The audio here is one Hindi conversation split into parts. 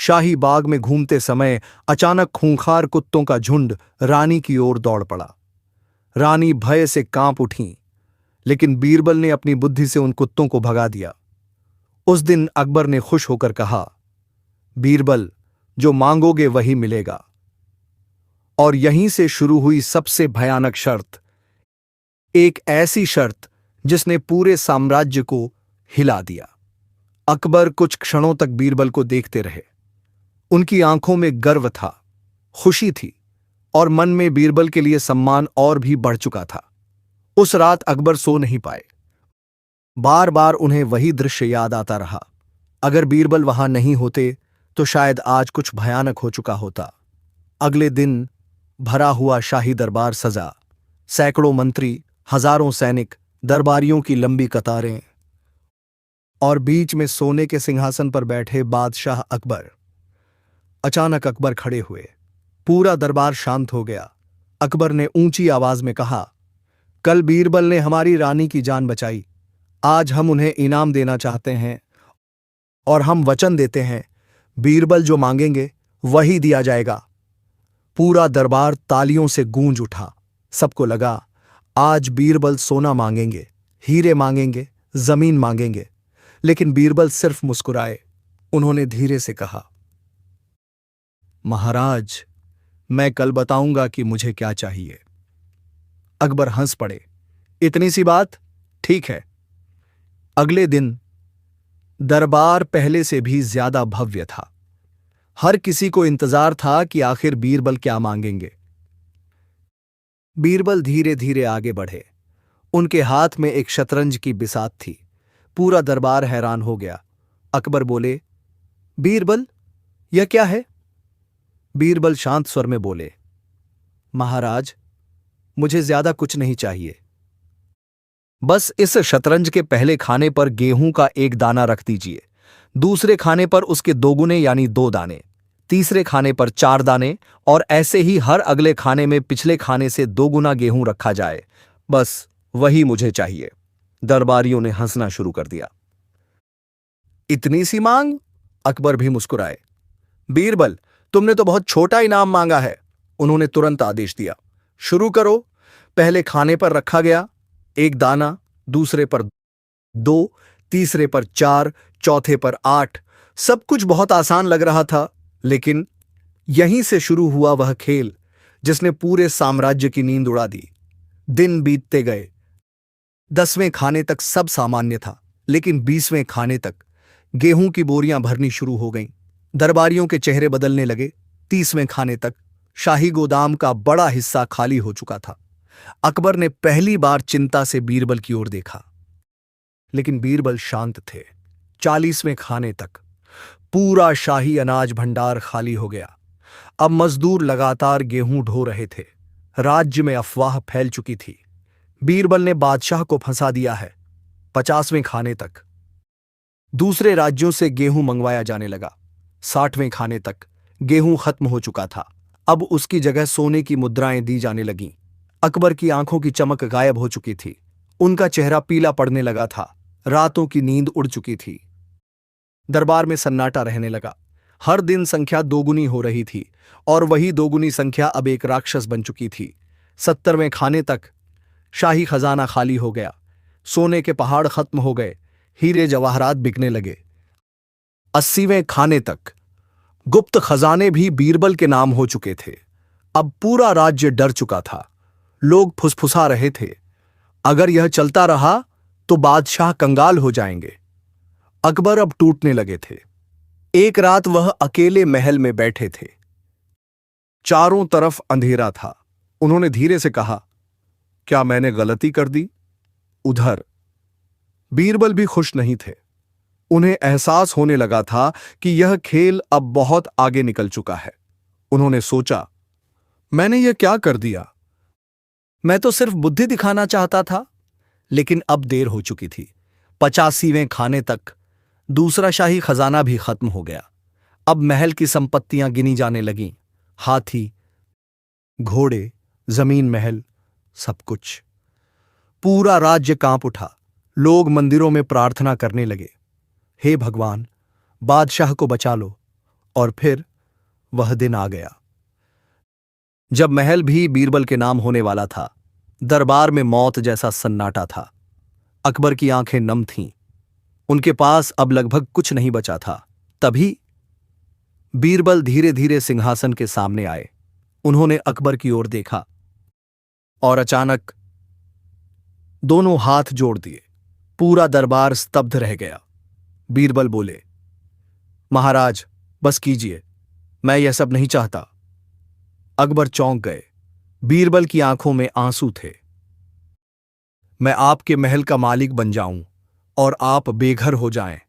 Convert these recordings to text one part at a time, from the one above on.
शाही बाग में घूमते समय अचानक खूंखार कुत्तों का झुंड रानी की ओर दौड़ पड़ा। रानी भय से कांप उठी, लेकिन बीरबल ने अपनी बुद्धि से उन कुत्तों को भगा दिया। उस दिन अकबर ने खुश होकर कहा, बीरबल, जो मांगोगे वही मिलेगा। और यहीं से शुरू हुई सबसे भयानक शर्त, एक ऐसी शर्त जिसने पूरे साम्राज्य को हिला दिया। अकबर कुछ क्षणों तक बीरबल को देखते रहे। उनकी आंखों में गर्व था, खुशी थी, और मन में बीरबल के लिए सम्मान और भी बढ़ चुका था। उस रात अकबर सो नहीं पाए। बार बार उन्हें वही दृश्य याद आता रहा। अगर बीरबल वहां नहीं होते तो शायद आज कुछ भयानक हो चुका होता। अगले दिन भरा हुआ शाही दरबार सजा, सैकड़ों मंत्री, हजारों सैनिक, दरबारियों की लंबी कतारें, और बीच में सोने के सिंहासन पर बैठे बादशाह अकबर। अचानक अकबर खड़े हुए। पूरा दरबार शांत हो गया। अकबर ने ऊंची आवाज में कहा, कल बीरबल ने हमारी रानी की जान बचाई। आज हम उन्हें इनाम देना चाहते हैं, और हम वचन देते हैं, बीरबल जो मांगेंगे वही दिया जाएगा। पूरा दरबार तालियों से गूंज उठा। सबको लगा आज बीरबल सोना मांगेंगे, हीरे मांगेंगे, जमीन मांगेंगे। लेकिन बीरबल सिर्फ मुस्कुराए। उन्होंने धीरे से कहा, महाराज, मैं कल बताऊंगा कि मुझे क्या चाहिए। अकबर हंस पड़े। इतनी सी बात? ठीक है। अगले दिन दरबार पहले से भी ज्यादा भव्य था। हर किसी को इंतजार था कि आखिर बीरबल क्या मांगेंगे। बीरबल धीरे धीरे आगे बढ़े। उनके हाथ में एक शतरंज की बिसात थी। पूरा दरबार हैरान हो गया। अकबर बोले, बीरबल, यह क्या है? बीरबल शांत स्वर में बोले, महाराज, मुझे ज्यादा कुछ नहीं चाहिए। बस इस शतरंज के पहले खाने पर गेहूं का एक दाना रख दीजिए, दूसरे खाने पर उसके दोगुने यानी 2 दाने, तीसरे खाने पर 4 दाने, और ऐसे ही हर अगले खाने में पिछले खाने से 2 गुना गेहूं रखा जाए। बस वही मुझे चाहिए। दरबारियों ने हंसना शुरू कर दिया। इतनी सी मांग? अकबर भी मुस्कुराए। बीरबल, तुमने तो बहुत छोटा इनाम मांगा है। उन्होंने तुरंत आदेश दिया, शुरू करो। पहले खाने पर रखा गया 1 दाना, दूसरे पर 2, तीसरे पर 4, चौथे पर 8। सब कुछ बहुत आसान लग रहा था, लेकिन यहीं से शुरू हुआ वह खेल जिसने पूरे साम्राज्य की नींद उड़ा दी। दिन बीतते गए। 10वें खाने तक सब सामान्य था, लेकिन 20वें खाने तक गेहूं की बोरियां भरनी शुरू हो गईं। दरबारियों के चेहरे बदलने लगे। 30वें खाने तक शाही गोदाम का बड़ा हिस्सा खाली हो चुका था। अकबर ने पहली बार चिंता से बीरबल की ओर देखा, लेकिन बीरबल शांत थे। 40वें खाने तक पूरा शाही अनाज भंडार खाली हो गया। अब मजदूर लगातार गेहूं ढो रहे थे। राज्य में अफवाह फैल चुकी थी, बीरबल ने बादशाह को फंसा दिया है। 50वें खाने तक दूसरे राज्यों से गेहूं मंगवाया जाने लगा। 60वें खाने तक गेहूं खत्म हो चुका था। अब उसकी जगह सोने की मुद्राएं दी जाने लगीं। अकबर की आंखों की चमक गायब हो चुकी थी। उनका चेहरा पीला पड़ने लगा था। रातों की नींद उड़ चुकी थी। दरबार में सन्नाटा रहने लगा। हर दिन संख्या दोगुनी हो रही थी, और वही दोगुनी संख्या अब एक राक्षस बन चुकी थी। 70वें खाने तक शाही खजाना खाली हो गया। सोने के पहाड़ खत्म हो गए। हीरे जवाहरात बिकने लगे। 80वें खाने तक गुप्त खजाने भी बीरबल के नाम हो चुके थे। अब पूरा राज्य डर चुका था। लोग फुसफुसा रहे थे, अगर यह चलता रहा तो बादशाह कंगाल हो जाएंगे। अकबर अब टूटने लगे थे। एक रात वह अकेले महल में बैठे थे। चारों तरफ अंधेरा था। उन्होंने धीरे से कहा, क्या मैंने गलती कर दी? उधर बीरबल भी खुश नहीं थे। उन्हें एहसास होने लगा था कि यह खेल अब बहुत आगे निकल चुका है। उन्होंने सोचा, मैंने यह क्या कर दिया? मैं तो सिर्फ बुद्धि दिखाना चाहता था। लेकिन अब देर हो चुकी थी। 85वें खाने तक दूसरा शाही खजाना भी खत्म हो गया। अब महल की संपत्तियां गिनी जाने लगीं। हाथी, घोड़े, जमीन, महल, सब कुछ। पूरा राज्य कांप उठा। लोग मंदिरों में प्रार्थना करने लगे, हे भगवान, बादशाह को बचा लो। और फिर वह दिन आ गया जब महल भी बीरबल के नाम होने वाला था। दरबार में मौत जैसा सन्नाटा था। अकबर की आंखें नम थीं। उनके पास अब लगभग कुछ नहीं बचा था। तभी बीरबल धीरे धीरे सिंहासन के सामने आए। उन्होंने अकबर की ओर देखा और अचानक दोनों हाथ जोड़ दिए। पूरा दरबार स्तब्ध रह गया। बीरबल बोले, महाराज, बस कीजिए, मैं यह सब नहीं चाहता। अकबर चौंक गए। बीरबल की आंखों में आंसू थे। मैं आपके महल का मालिक बन जाऊं और आप बेघर हो जाएं,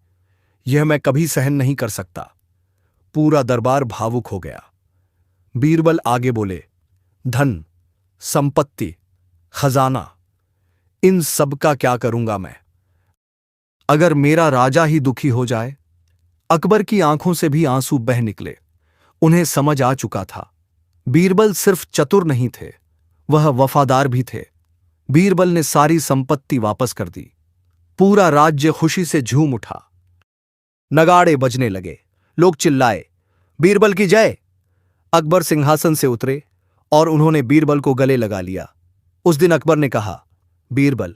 यह मैं कभी सहन नहीं कर सकता। पूरा दरबार भावुक हो गया। बीरबल आगे बोले, धन, संपत्ति, खजाना, इन सब का क्या करूंगा मैं, अगर मेरा राजा ही दुखी हो जाए। अकबर की आंखों से भी आंसू बह निकले। उन्हें समझ आ चुका था, बीरबल सिर्फ चतुर नहीं थे, वह वफादार भी थे। बीरबल ने सारी संपत्ति वापस कर दी। पूरा राज्य खुशी से झूम उठा। नगाड़े बजने लगे। लोग चिल्लाए, बीरबल की जय। अकबर सिंहासन से उतरे और उन्होंने बीरबल को गले लगा लिया। उस दिन अकबर ने कहा, बीरबल,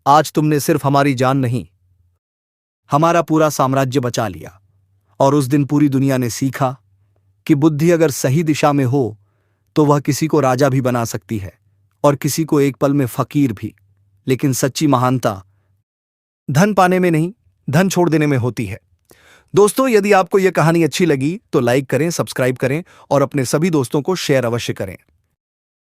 आज तुमने सिर्फ हमारी जान नहीं, हमारा पूरा साम्राज्य बचा लिया। और उस दिन पूरी दुनिया ने सीखा कि बुद्धि अगर सही दिशा में हो तो वह किसी को राजा भी बना सकती है और किसी को एक पल में फकीर भी। लेकिन सच्ची महानता धन पाने में नहीं, धन छोड़ देने में होती है। दोस्तों, यदि आपको यह कहानी अच्छी लगी तो लाइक करें, सब्सक्राइब करें और अपने सभी दोस्तों को शेयर अवश्य करें।